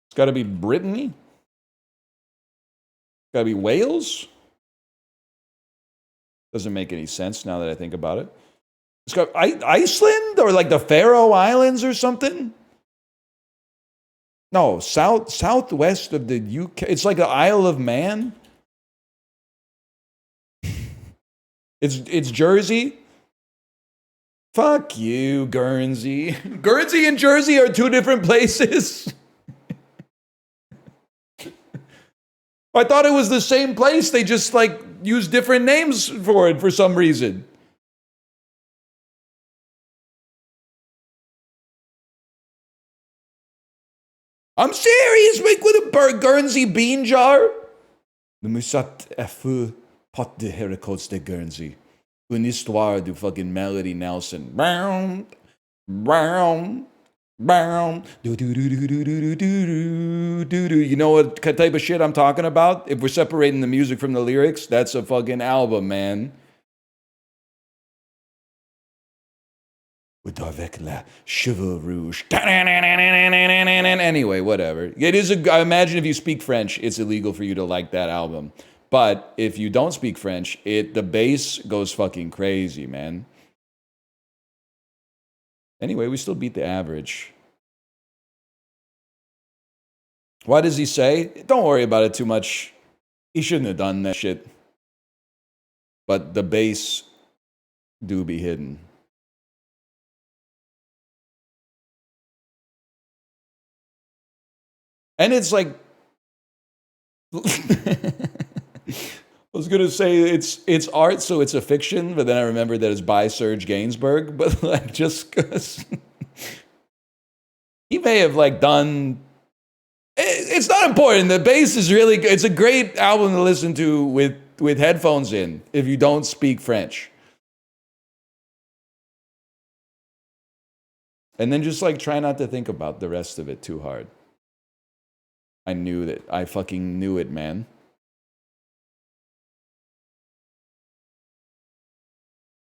It's got to be Brittany. Got to be Wales. Doesn't make any sense now that I think about it. It's got Iceland or like the Faroe Islands or something. No, southwest of the UK. It's like the Isle of Man. It's Jersey. Fuck you, Guernsey. Guernsey and Jersey are two different places. I thought it was the same place. They just like use different names for it for some reason. I'm serious, make with a Guernsey bean jar. Le musat est feu pot de haricots de Guernsey. Une histoire du fucking Melody Nelson. Brown, brown, brown. Do do do do do do do do do. You know what type of shit I'm talking about? If we're separating the music from the lyrics, that's a fucking album, man. With avec la cheveux rouge. Anyway, whatever. It is I imagine if you speak French, it's illegal for you to like that album. But if you don't speak French, the bass goes fucking crazy, man. Anyway, we still beat the average. Why does he say? Don't worry about it too much. He shouldn't have done that shit. But the bass do be hidden. And it's like I was gonna say it's art, so it's a fiction, but then I remembered that it's by Serge Gainsbourg. But like, just because he may have like done, it's not important. The bass is really good. It's a great album to listen to with headphones in if you don't speak French. And then just like try not to think about the rest of it too hard. I knew that. I fucking knew it, man.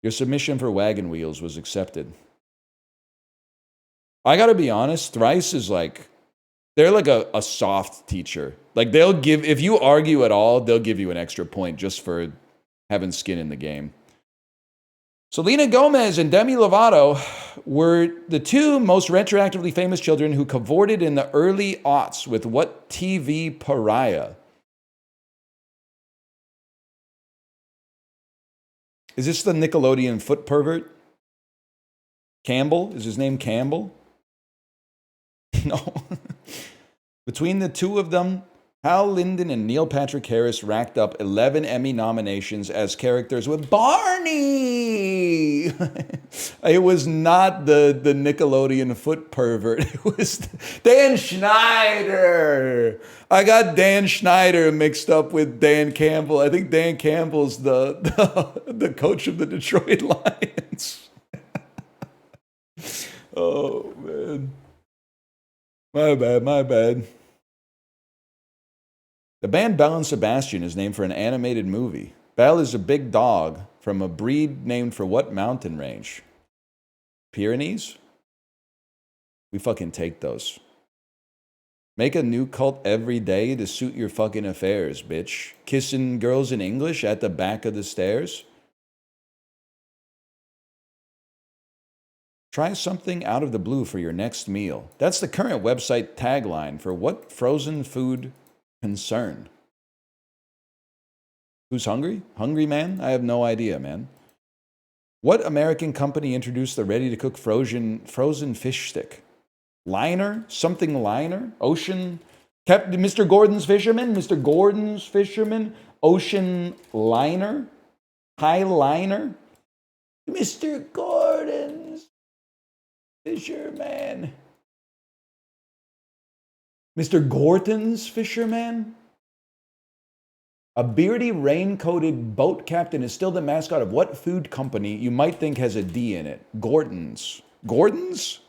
Your submission for Wagon Wheels was accepted. I gotta be honest, Thrice is like, they're like a soft teacher. Like they'll give, if you argue at all, they'll give you an extra point just for having skin in the game. Selena Gomez and Demi Lovato were the two most retroactively famous children who cavorted in the early aughts with what TV pariah? Is this the Nickelodeon foot pervert? Campbell? Is his name Campbell? No. Between the two of them, Hal Linden and Neil Patrick Harris racked up 11 Emmy nominations as characters with Barney. It was not the Nickelodeon foot pervert. It was Dan Schneider. I got Dan Schneider mixed up with Dan Campbell. I think Dan Campbell's the coach of the Detroit Lions. Oh, man. My bad. The band Belle and Sebastian is named for an animated movie. Belle is a big dog from a breed named for what mountain range? Pyrenees? We fucking take those. Make a new cult every day to suit your fucking affairs, bitch. Kissing girls in English at the back of the stairs? Try something out of the blue for your next meal. That's the current website tagline for what frozen food concern. Who's hungry? Hungry man? I have no idea, man. What American company introduced the ready-to-cook frozen fish stick? Liner? Something Liner? Ocean? Mr. Gordon's Fisherman? Mr. Gordon's Fisherman? Ocean Liner? High Liner? Mr. Gordon's Fisherman. Mr. Gorton's Fisherman? A beardy, rain-coated boat captain is still the mascot of what food company you might think has a D in it? Gorton's. Gordon's?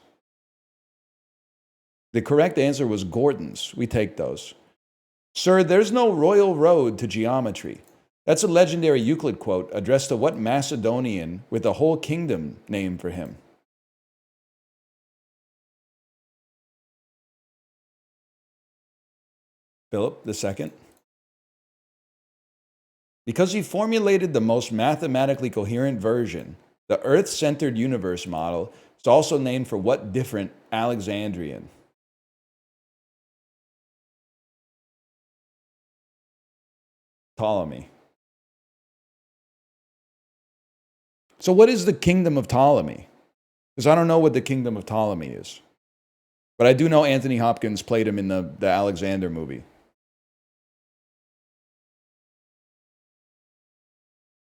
The correct answer was Gordon's. We take those. Sir, there's no royal road to geometry. That's a legendary Euclid quote addressed to what Macedonian with a whole kingdom named for him? Philip II. Because he formulated the most mathematically coherent version, the Earth-centered universe model is also named for what different Alexandrian? Ptolemy. So what is the kingdom of Ptolemy? Because I don't know what the kingdom of Ptolemy is. But I do know Anthony Hopkins played him in the Alexander movie.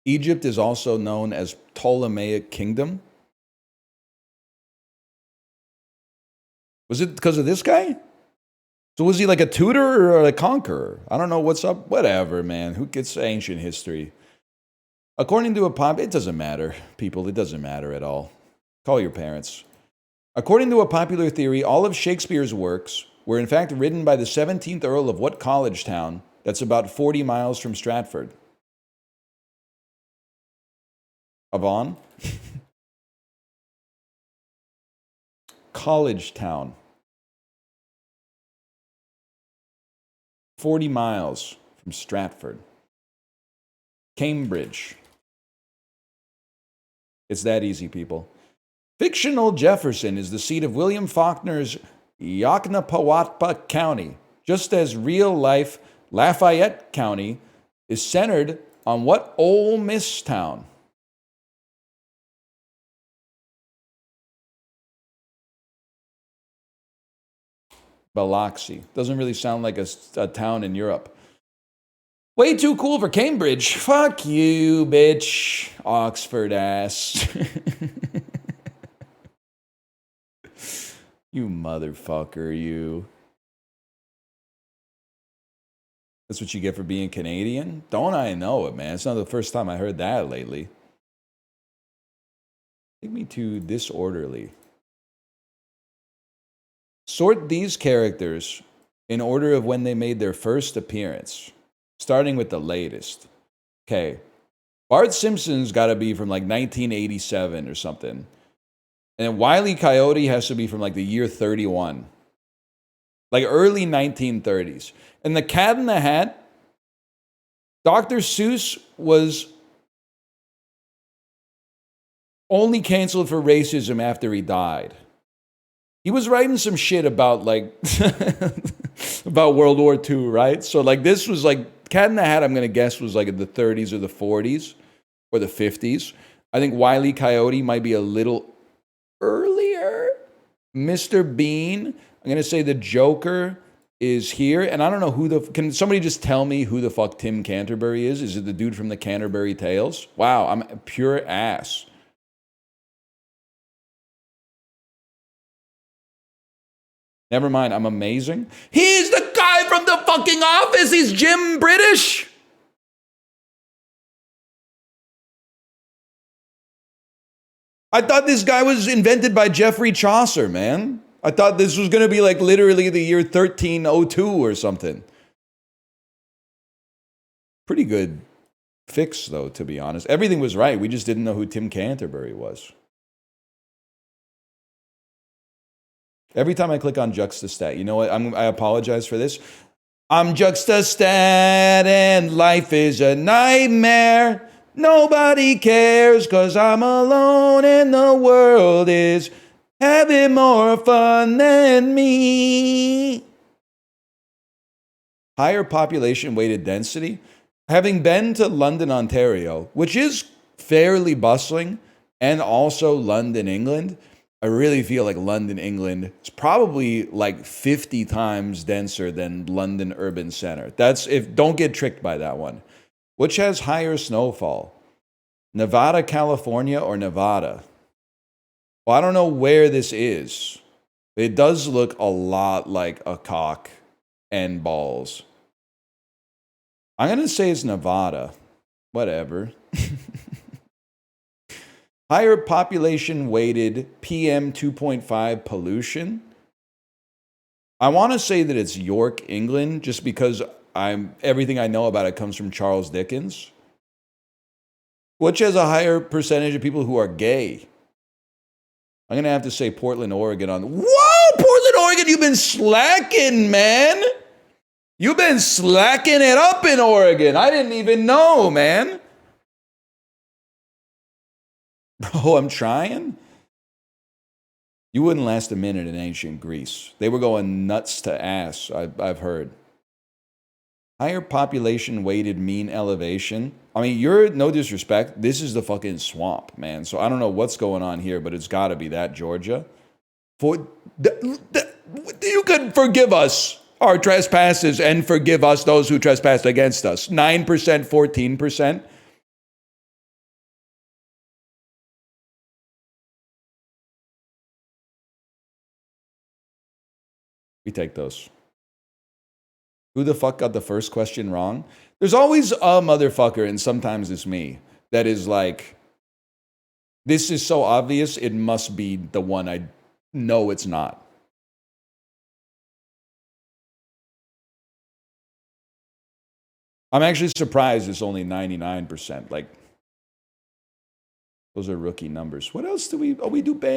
Egypt is also known as Ptolemaic Kingdom. Was it because of this guy? So was he like a tutor or a conqueror? I don't know what's up. Whatever, man. Who gets ancient history? According to it doesn't matter, people. It doesn't matter at all. Call your parents. According to a popular theory, all of Shakespeare's works were in fact written by the 17th Earl of what college town that's about 40 miles from Stratford? Avon? College town. 40 miles from Stratford. Cambridge. It's that easy, people. Fictional Jefferson is the seat of William Faulkner's Yoknapawatpa County, just as real-life Lafayette County is centered on what Ole Miss town? Biloxi. Doesn't really sound like a town in Europe. Way too cool for Cambridge. Fuck you, bitch. Oxford ass. You motherfucker, you. That's what you get for being Canadian? Don't I know it, man? It's not the first time I heard that lately. Take me to disorderly. Sort these characters in order of when they made their first appearance, starting with the latest. Okay. Bart Simpson's got to be from like 1987 or something. And Wile E. Coyote has to be from like the year 31. Like early 1930s. And The Cat in the Hat, Dr. Seuss was only canceled for racism after he died. He was writing some shit about like about World War II, right? So like this was like Cat in the Hat, I'm gonna guess was like in the 30s or the 40s or the 50s. I think Wile E. Coyote might be a little earlier. Mr. Bean, I'm gonna say the Joker is here, and I don't know who the. Can somebody just tell me who the fuck Tim Canterbury is? Is it the dude from the Canterbury Tales? Wow, I'm pure ass. Never mind, I'm amazing. He's the guy from the fucking Office. He's Jim British. I thought this guy was invented by Geoffrey Chaucer, man. I thought this was going to be like literally the year 1302 or something. Pretty good fix, though, to be honest. Everything was right. We just didn't know who Tim Canterbury was. Every time I click on Juxtastat, you know what? I apologize for this. I'm Juxtastat and life is a nightmare. Nobody cares because I'm alone and the world is having more fun than me. Higher population weighted density. Having been to London, Ontario, which is fairly bustling, and also London, England, I really feel like London, England is probably like 50 times denser than London Urban Center. Don't get tricked by that one. Which has higher snowfall? Nevada, California, or Nevada? Well, I don't know where this is. It does look a lot like a cock and balls. I'm going to say it's Nevada. Whatever. Higher population weighted PM 2.5 pollution. I want to say that it's York, England, just because everything I know about it comes from Charles Dickens. Which has a higher percentage of people who are gay. I'm going to have to say Portland, Oregon on. Whoa, Portland, Oregon, you've been slacking, man. You've been slacking it up in Oregon. I didn't even know, man. Bro, I'm trying. You wouldn't last a minute in ancient Greece. They were going nuts to ass, I've heard. Higher population weighted mean elevation. I mean, no disrespect, this is the fucking swamp, man. So I don't know what's going on here, but it's got to be that, Georgia. You could forgive us our trespasses and forgive us those who trespassed against us. 9%, 14%. We take those. Who the fuck got the first question wrong? There's always a motherfucker, and sometimes it's me, that is like, this is so obvious, it must be the one I know it's not. I'm actually surprised it's only 99%. Like, those are rookie numbers. What else do we do bad?